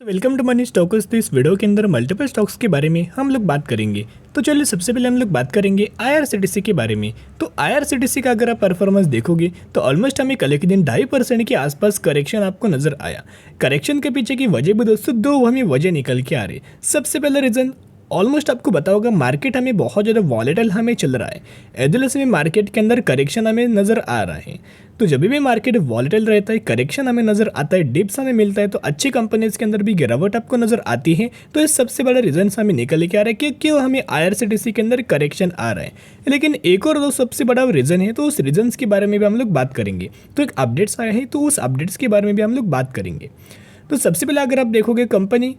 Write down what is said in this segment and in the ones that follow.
Welcome to money stocks. तो इस video के अंदर मल्टीपल स्टॉक्स के बारे में हम लोग बात करेंगे। तो चलिए सबसे पहले हम लोग बात करेंगे आईआरसीटीसी के बारे में। तो आईआरसीटीसी का अगर आप परफॉर्मेंस देखोगे तो ऑलमोस्ट हमें कल के दिन 2.5% के आसपास करेक्शन आपको नजर आया। करेक्शन के पीछे की वजह भी दोस्तों दो हमें वजह निकल के आ रही। सबसे पहला रीजन ऑलमोस्ट आपको बताया होगा, मार्केट हमें बहुत ज़्यादा वॉलेटाइल हमें चल रहा है। एदुलस में मार्केट के अंदर करेक्शन हमें नज़र आ रहा है। तो जब भी मार्केट वॉलेटाइल रहता है, करेक्शन हमें नज़र आता है, डिप्स हमें मिलता है, तो अच्छी कंपनीज के अंदर भी गिरावट आपको नज़र आती है। तो ये सबसे बड़ा रीज़न हमें निकल के आ रहा है कि क्यों हमें आईआरसीटीसी के अंदर करेक्शन आ रहा है। लेकिन एक और दो सबसे बड़ा रीज़न है, तो उस रीजन्स के बारे में भी हम लोग बात करेंगे। तो एक अपडेट्स आए हैं, तो उस अपडेट्स के बारे में भी हम लोग बात करेंगे। तो सबसे पहले अगर आप देखोगे, कंपनी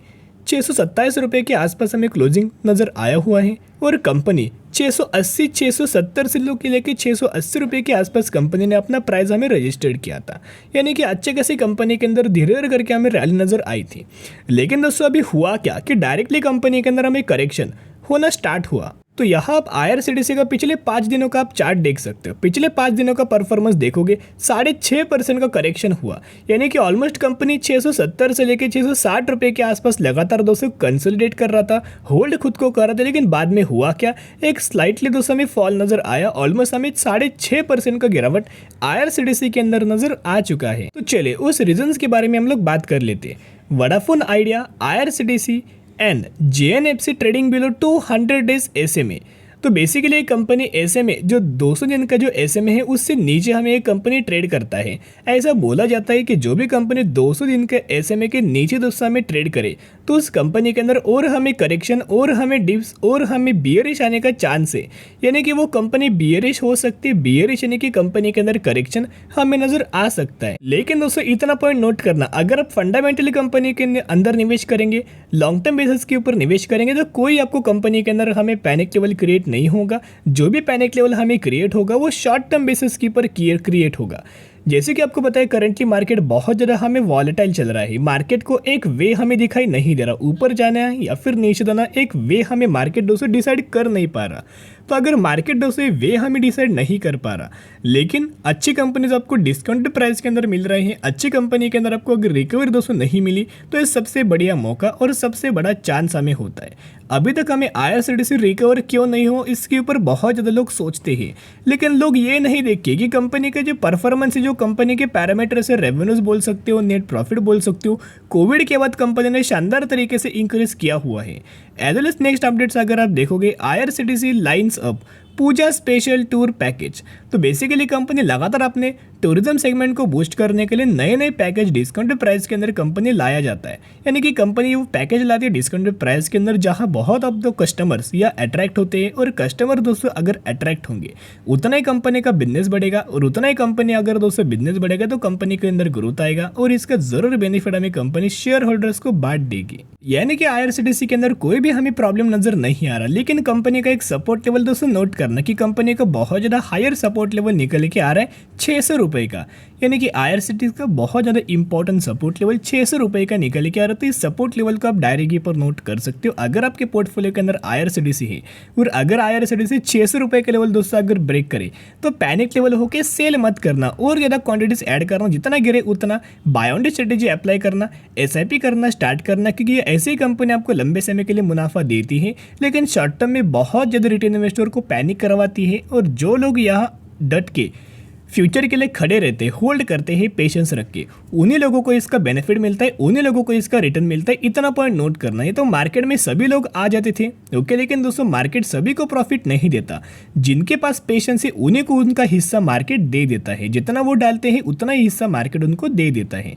627 रुपये के आसपास हमें क्लोजिंग नज़र आया हुआ है और कंपनी 680 670 से लेकर 680 रुपये के आसपास कंपनी ने अपना प्राइस हमें रजिस्टर्ड किया था। यानी कि अच्छे कैसी कंपनी के अंदर धीरे धीरे करके हमें रैली नज़र आई थी। लेकिन दोस्तों अभी हुआ क्या कि डायरेक्टली कंपनी के अंदर हमें करेक्शन होना स्टार्ट हुआ। तो यहाँ आप आईआरसीटीसी का पिछले 5 दिनों का आप चार्ट देख सकते हो। पिछले 5 दिनों का परफॉर्मेंस देखोगे 6.5% का करेक्शन हुआ। यानी कि ऑलमोस्ट कंपनी 670 से लेकर 660 रुपये के आसपास लगातार दोस्तों कंसोलिडेट कर रहा था, होल्ड खुद को कर रहा था। लेकिन बाद में हुआ क्या, एक स्लाइटली दोस्तों हमें फॉल नजर आया। ऑलमोस्ट हमें 6.5% का गिरावट आईआरसीटीसी के अंदर नजर आ चुका है। तो चलिए उस रीजन्स के बारे में हम लोग बात कर लेते हैं। Vodafone Idea, IRCTC and JNFC trading below 200 days SMA. तो बेसिकली एक कंपनी एसएमए जो 200 दिन का जो एसएमए है उससे नीचे हमें एक कंपनी ट्रेड करता है। ऐसा बोला जाता है कि जो भी कंपनी 200 दिन के एसएमए के नीचे दोस्तों हमें ट्रेड करे तो उस कंपनी के अंदर और हमें करेक्शन और हमें डिप्स और हमें बियरिश आने का चांस है। यानी कि वो कंपनी बियरिश हो सकती है। बियरिश यानी कि कंपनी के अंदर करेक्शन हमें नजर आ सकता है। लेकिन दोस्तों इतना पॉइंट नोट करना, अगर आप फंडामेंटली कंपनी के अंदर निवेश करेंगे, लॉन्ग टर्म बेसिस के ऊपर निवेश करेंगे, तो कोई आपको कंपनी के अंदर हमें पैनिक लेवल क्रिएट नहीं होगा। जो भी पैनिक लेवल हमें क्रिएट होगा वो शॉर्ट टर्म बेसिस के ऊपर क्रिएट होगा। जैसे कि आपको पता है करंटली मार्केट बहुत ज़्यादा हमें वॉलेटाइल चल रहा है। मार्केट को एक वे हमें दिखाई नहीं दे रहा, ऊपर जाना है या फिर नीचे जाना, एक वे हमें मार्केट दोस्तों डिसाइड कर नहीं पा रहा। तो अगर मार्केट दोस्तों वे हमें डिसाइड नहीं कर पा रहा, लेकिन अच्छी कंपनीज आपको डिस्काउंटेड प्राइस के अंदर मिल रही हैं, अच्छी कंपनी के अंदर आपको अगर रिकवरी दोस्तों नहीं मिली तो ये सबसे बढ़िया मौका और सबसे बड़ा चांस हमें होता है। अभी तक हमें आईआरसीटीसी रिकवर क्यों नहीं हो, इसके ऊपर बहुत ज़्यादा लोग सोचते हैं। लेकिन लोग ये नहीं देखते कि कंपनी का जो परफॉर्मेंस है, जो कंपनी के पैरामीटर से रेवेन्यूज बोल सकते हो, नेट प्रॉफिट बोल सकते हो, कोविड के बाद कंपनी ने शानदार तरीके से इंक्रीज किया हुआ है। As well as next updates अगर आप देखोगे, IRCTC lines up Puja special tour package. तो बेसिकली कंपनी लगातार अपने टूरिज्म सेगमेंट को बूस्ट करने के लिए नए नए पैकेज डिस्काउंटेड प्राइस के अंदर कंपनी लाया जाता है। यानी कि कंपनी वो पैकेज लाती है डिस्काउंटेड प्राइस के अंदर, जहां बहुत अब तो कस्टमर्स या अट्रैक्ट होते हैं। और कस्टमर दोस्तों अगर अट्रैक्ट होंगे उतना ही कंपनी का बिजनेस बढ़ेगा, और उतना ही कंपनी अगर दोस्तों बिजनेस बढ़ेगा तो कंपनी के अंदर ग्रोथ आएगा और इसका जरूर बेनिफिट हमें कंपनी शेयर होल्डर्स को बांट देगी। यानी कि आईआरसीटीसी के अंदर कोई भी हमें प्रॉब्लम नजर नहीं आ रहा। लेकिन कंपनी का एक सपोर्ट लेवल दोस्तों नोट करना कि कंपनी का बहुत ज़्यादा हायर सपोर्ट लेवल निकल के आ रहा है 600 रुपये का। यानी कि आईआरसीटीसी का बहुत ज़्यादा इंपॉर्टेंट सपोर्ट लेवल 600 रुपये का निकल के आ रहा है। तो इस सपोर्ट लेवल को आप डायरेक्ट पर नोट कर सकते हो अगर आपके पोर्टफोलियो के अंदर आईआरसीटीसी है। और अगर आईआरसीटीसी 600 रुपये के लेवल दोस्तों अगर ब्रेक करे तो पैनिक लेवल होकर सेल मत करना और ज़्यादा क्वांटिटीज ऐड करना, जितना गिरे उतना बाय ऑन स्ट्रेटेजी अप्लाई करना, एसआईपी करना स्टार्ट करना, क्योंकि ये ऐसी कंपनी आपको लंबे समय के लिए मुनाफा देती है लेकिन शॉर्ट टर्म में बहुत ज़्यादा रिटेल इन्वेस्टर को पैनिक करवाती है। और जो लोग यहाँ डट के फ्यूचर के लिए खड़े रहते हैं, होल्ड करते हैं पेशेंस रख के, उन्हीं लोगों को इसका बेनिफिट मिलता है, उन्हीं लोगों को इसका रिटर्न मिलता है। इतना पॉइंट नोट करना है। तो मार्केट में सभी लोग आ जाते थे ओके, लेकिन दोस्तों मार्केट सभी को प्रॉफिट नहीं देता। जिनके पास पेशेंस है उन्हीं को उनका हिस्सा मार्केट दे देता है। जितना वो डालते हैं उतना ही हिस्सा मार्केट उनको दे देता है।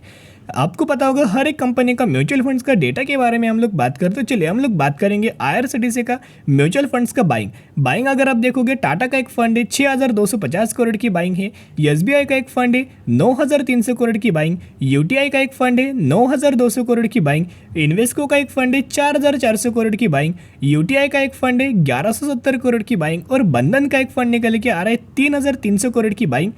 आपको पता होगा हर एक कंपनी का म्यूचुअल फंड्स का डेटा के बारे में हम लोग बात करते हैं। चलिए हम लोग बात करेंगे आईआरसीटीसी का म्यूचुअल फंड्स का बाइंग अगर आप देखोगे, टाटा का एक फंड है 6250 करोड़ की बाइंग है, एसबीआई का एक फंड है 9300 करोड़ की बाइंग, यूटीआई का एक फंड है 9200 करोड़ की बाइंग, इन्वेस्को का एक फंड है 4400 करोड़ की बाइंग, यूटीआई का एक फंड है 1170 करोड़ की बाइंग और बंधन का एक फंड निकल के आ रहा है 3300 करोड़ की बाइंग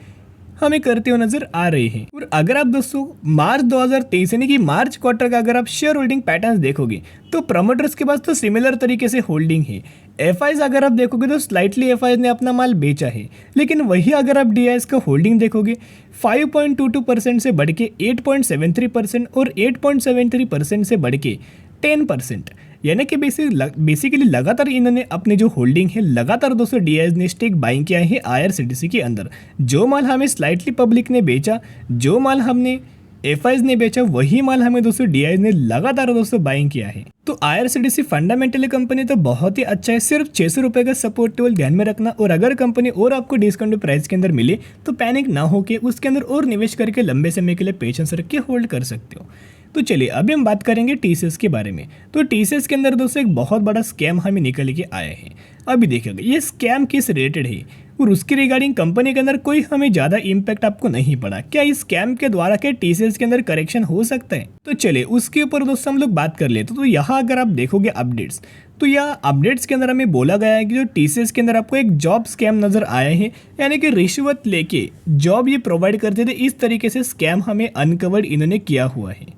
हमें करते हुए नजर आ रहे हैं। और अगर आप दोस्तों मार्च 2023 यानी कि मार्च क्वार्टर का अगर आप शेयर होल्डिंग पैटर्न देखोगे तो प्रमोटर्स के पास तो सिमिलर तरीके से होल्डिंग है। एफआईज अगर आप देखोगे तो स्लाइटली एफआईज ने अपना माल बेचा है, लेकिन वही अगर आप डीआईएस का होल्डिंग देखोगे 5.22% से बढ़ के 8.73% और 8.73% से बढ़ के 10%, यानी कि बेसिकली लगातार इन्होंने अपने जो होल्डिंग है लगातार दोस्तों डीआईएस ने स्टेक बाइंग किया है आईआरसीटीसी के अंदर। जो माल हमें स्लाइटली पब्लिक ने बेचा, जो माल हमने एफआईज ने बेचा, वही माल हमें दोस्तों डीआईएस ने लगातार दोस्तों बाइंग किया है। तो आईआरसीटीसी फंडामेंटली कंपनी तो बहुत ही अच्छा है, सिर्फ 600 रुपये का सपोर्ट लेवल ध्यान में रखना। और अगर कंपनी और आपको डिस्काउंट प्राइस के अंदर मिले तो पैनिक ना होके उसके अंदर और निवेश करके लंबे समय के लिए पेशेंस रख के होल्ड कर सकते हो। तो चलिए अभी हम बात करेंगे टीसीएस के बारे में। तो टीसीएस के अंदर दोस्तों एक बहुत बड़ा स्कैम हमें निकल के आया है। अभी देखिएगा ये स्कैम किस रिलेटेड है और उसके रिगार्डिंग कंपनी के अंदर कोई हमें ज़्यादा इम्पैक्ट आपको नहीं पड़ा। क्या इस स्कैम के द्वारा क्या टीसीएस के अंदर करेक्शन हो सकता है? तो चलिए उसके ऊपर दोस्तों हम लोग बात कर लेते। तो यहाँ अगर आप देखोगे अपडेट्स, तो यह अपडेट्स के अंदर हमें बोला गया है कि जो टीसीएस के अंदर आपको एक जॉब स्कैम नजर आया है, यानी कि रिश्वत लेके जॉब ये प्रोवाइड करते थे, इस तरीके से स्कैम हमें अनकवर्ड इन्होंने किया हुआ है।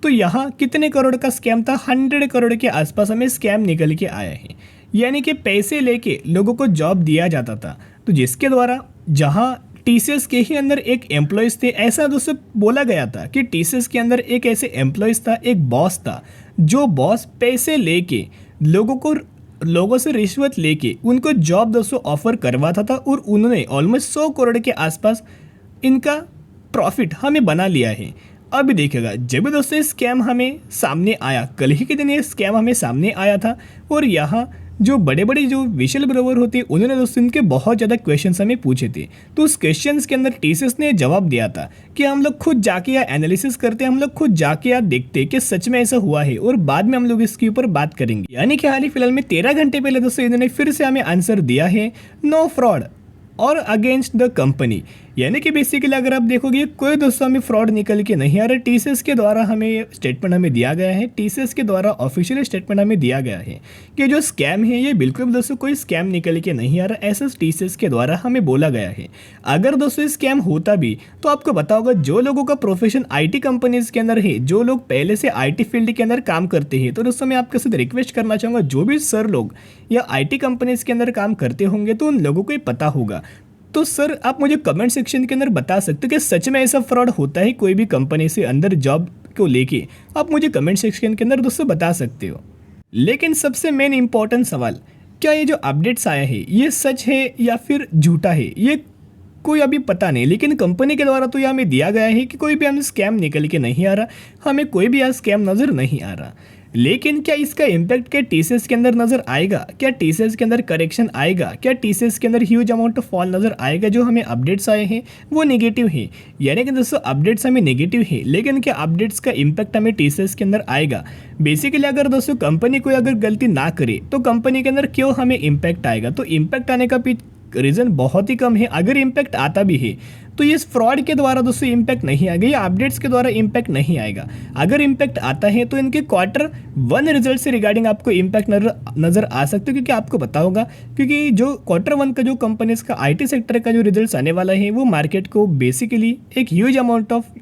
तो यहाँ कितने करोड़ का स्कैम था? 100 करोड़ के आसपास हमें स्कैम निकल के आया है, यानी कि पैसे लेके लोगों को जॉब दिया जाता था। तो जिसके द्वारा जहाँ टीसीएस के ही अंदर एक एम्प्लॉयज़ थे, ऐसा दोस्तों बोला गया था कि टीसीएस के अंदर एक ऐसे एम्प्लॉयज़ था, एक बॉस था, जो बॉस पैसे लेके लोगों से रिश्वत लेके उनको जॉब दोस्तों ऑफर करवाता था और उन्होंने ऑलमोस्ट 100 करोड़ के आसपास इनका प्रॉफिट हमें बना लिया है। अभी देखिएगा जब भी दोस्तों स्कैम हमें सामने आया, कल ही के दिन ये स्कैम हमें सामने आया था और यहाँ जो बड़े बड़े जो विशल ब्रोवर होते उन्होंने दोस्तों इनके बहुत ज़्यादा क्वेश्चंस हमें पूछे थे। तो उस क्वेश्चंस के अंदर टीसीएस ने जवाब दिया था कि हम लोग खुद जाके या एनालिसिस करते हैं, हम लोग खुद जाके या देखते कि सच में ऐसा हुआ है और बाद में हम लोग इसके ऊपर बात करेंगे। यानी कि हाल ही फिलहाल में 13 घंटे पहले दोस्तों इन्होंने फिर से हमें आंसर दिया है, नो फ्रॉड और अगेंस्ट द कंपनी। यानी कि बेसिकली अगर आप देखोगे कोई दोस्तों हमें फ्रॉड निकल के नहीं आ रहा। टीसीएस के द्वारा हमें स्टेटमेंट हमें दिया गया है, टीसीएस के द्वारा ऑफिशियल स्टेटमेंट हमें दिया गया है कि जो स्कैम है ये बिल्कुल भी दोस्तों कोई स्कैम निकल के नहीं आ रहा, ऐसा टीसीएस के द्वारा हमें बोला गया है। अगर दोस्तों स्कैम होता भी तो आपको पता होगा जो लोगों का प्रोफेशन आईटी कंपनीज के अंदर है, जो लोग पहले से आईटी फील्ड के अंदर काम करते हैं, तो दोस्तों मैं आपके साथ रिक्वेस्ट करना चाहूँगा जो भी सर लोग या आईटी कंपनीज के अंदर काम करते होंगे तो उन लोगों को ही पता होगा। तो सर आप मुझे कमेंट सेक्शन के अंदर बता सकते हो कि सच में ऐसा फ्रॉड होता है कोई भी कंपनी से अंदर जॉब को लेके? आप मुझे कमेंट सेक्शन के अंदर दोस्तों बता सकते हो। लेकिन सबसे मेन इंपॉर्टेंट सवाल, क्या ये जो अपडेट्स आया है ये सच है या फिर झूठा है, ये कोई अभी पता नहीं। लेकिन कंपनी के द्वारा तो ये हमें दिया गया है कि कोई भी हमें स्कैम निकल के नहीं आ रहा, हमें कोई भी स्कैम नज़र नहीं आ रहा। लेकिन क्या इसका इम्पैक्ट क्या टीसीएस के अंदर नजर आएगा? क्या टीसीएस के अंदर करेक्शन आएगा? क्या टीसीएस के अंदर ह्यूज अमाउंट ऑफ फॉल नजर आएगा? जो हमें अपडेट्स आए हैं वो नेगेटिव है, यानी कि दोस्तों अपडेट्स हमें नेगेटिव है, लेकिन क्या अपडेट्स का इम्पैक्ट हमें टीसीएस के अंदर आएगा? बेसिकली अगर दोस्तों कंपनी कोई अगर गलती ना करे तो कंपनी के अंदर क्यों हमें इम्पैक्ट आएगा? तो इम्पैक्ट आने का रीज़न बहुत ही कम है। अगर इम्पैक्ट आता भी है तो ये फ्रॉड के द्वारा दोस्तों इम्पैक्ट नहीं आएगा, या अपडेट्स के द्वारा इम्पैक्ट नहीं आएगा। अगर इम्पैक्ट आता है तो इनके Q1 रिजल्ट से रिगार्डिंग आपको इम्पैक्ट नज़र आ सकते हो, क्योंकि आपको पता होगा क्योंकि जो Q1 का जो कंपनीज का आईटी सेक्टर का जो रिजल्ट्स आने वाला है वो मार्केट को बेसिकली एक ह्यूज अमाउंट ऑफ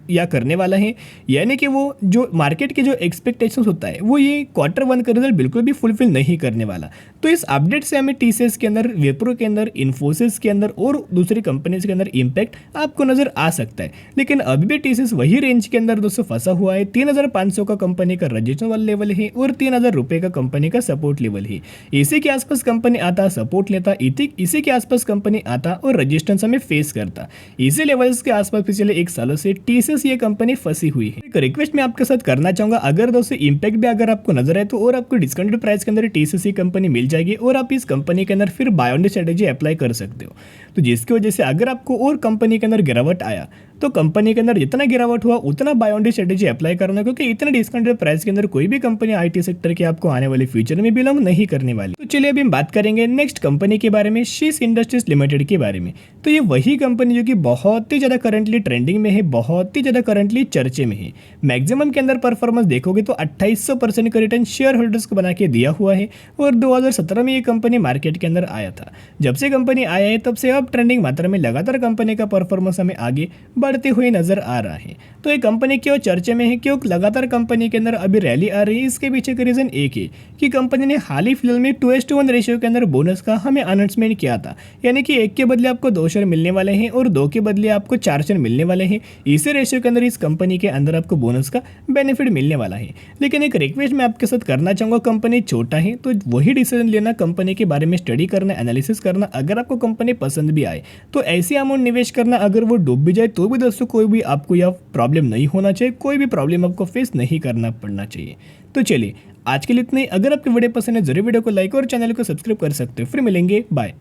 या करने वाला है, यानी कि वो जो मार्केट के जो एक्सपेक्टेशंस होता है वो ये Q1 का रिजल्ट बिल्कुल भी फुलफिल नहीं करने वाला। तो इस अपडेट से हमें टीसीएस के अंदर, विप्रो के अंदर, इन्फोसिस के अंदर और दूसरी कंपनीज के अंदर इम्पैक्ट आपको नजर आ सकता है। लेकिन अभी भी टीसीएस वही रेंज के अंदर दोस्तों फंसा हुआ है। 3500 का कंपनी का रजिस्ट्रेशन लेवल है और 3000 रुपये का कंपनी का सपोर्ट लेवल है। इसी के आसपास कंपनी आता, सपोर्ट लेता, इसी के आसपास कंपनी आता और रजिस्ट्रेशन हमें फेस करता। इसी लेवल्स के आसपास पिछले 1 सालों से टीसीएस ये कंपनी फंसी हुई है। एक रिक्वेस्ट मैं आपके साथ करना चाहूंगा, अगर दोस्तों इम्पैक्ट भी अगर आपको नजर आए तो और आपको डिस्काउंटेड प्राइस के अंदर टीसीएस कंपनी मिल जाएगी और आप इस कंपनी के अंदर फिर बाय ऑन स्ट्रेटेजी अप्लाई कर सकते हो। तो जिसकी वजह से अगर आपको और कंपनी के अंदर गिरावट आया तो कंपनी के अंदर जितना गिरावट हुआ उतना buy on dip strategy apply करना, क्योंकि इतने डिस्काउंटेड प्राइस के अंदर कोई भी कंपनी आईटी सेक्टर की आपको आने वाले फ्यूचर में बिलोंग नहीं करने वाली। तो चलिए अभी हम बात करेंगे नेक्स्ट कंपनी के बारे में, शीश इंडस्ट्रीज लिमिटेड के बारे में। तो ये वही कंपनी जो कि बहुत ही ज़्यादा करंटली ट्रेंडिंग में है, बहुत ही ज़्यादा करंटली चर्चे में है। मैक्सिमम के अंदर परफॉर्मेंस देखोगे तो 2800% का रिटर्न शेयर होल्डर्स को बना के दिया हुआ है। और 2017 में ये कंपनी मार्केट के अंदर आया था। जब से कंपनी आया है तब से अब ट्रेंडिंग मात्रा में लगातार कंपनी का परफॉर्मेंस हमें आगे बढ़ते हुए नजर आ रहा है। तो ये कंपनी क्यों चर्चे में है, क्यों लगातार कंपनी के अंदर अभी रैली आ रही है, इसके पीछे का रीजन एक है कि कंपनी ने हाल ही फिलहाल में 2:1 रेशियो के अंदर बोनस का हमें अनाउंसमेंट किया था। यानी कि 1 के बदले आपको 2 शेयर मिलने वाले हैं और 2 के बदले आपको 4 शेयर मिलने वाले हैं। इसी रेशियो के अंदर इस कंपनी के अंदर आपको बोनस का बेनिफिट मिलने वाला है। लेकिन एक रिक्वेस्ट मैं आपके साथ करना चाहूँगा, कंपनी छोटा है तो वही डिसीजन लेना, कंपनी के बारे में स्टडी करना, एनालिसिस करना। अगर आपको कंपनी पसंद भी आए तो ऐसी अमाउंट निवेश करना, अगर वो डूब भी जाए तो भी दोस्तों कोई भी आपको यह प्रॉब्लम नहीं होना चाहिए, कोई भी प्रॉब्लम आपको फेस नहीं करना पड़ना चाहिए। तो चलिए आज के लिए इतना ही। अगर आपकी वीडियो पसंद है जरूर वीडियो को लाइक और चैनल को सब्सक्राइब कर सकते हो। फिर मिलेंगे, बाय।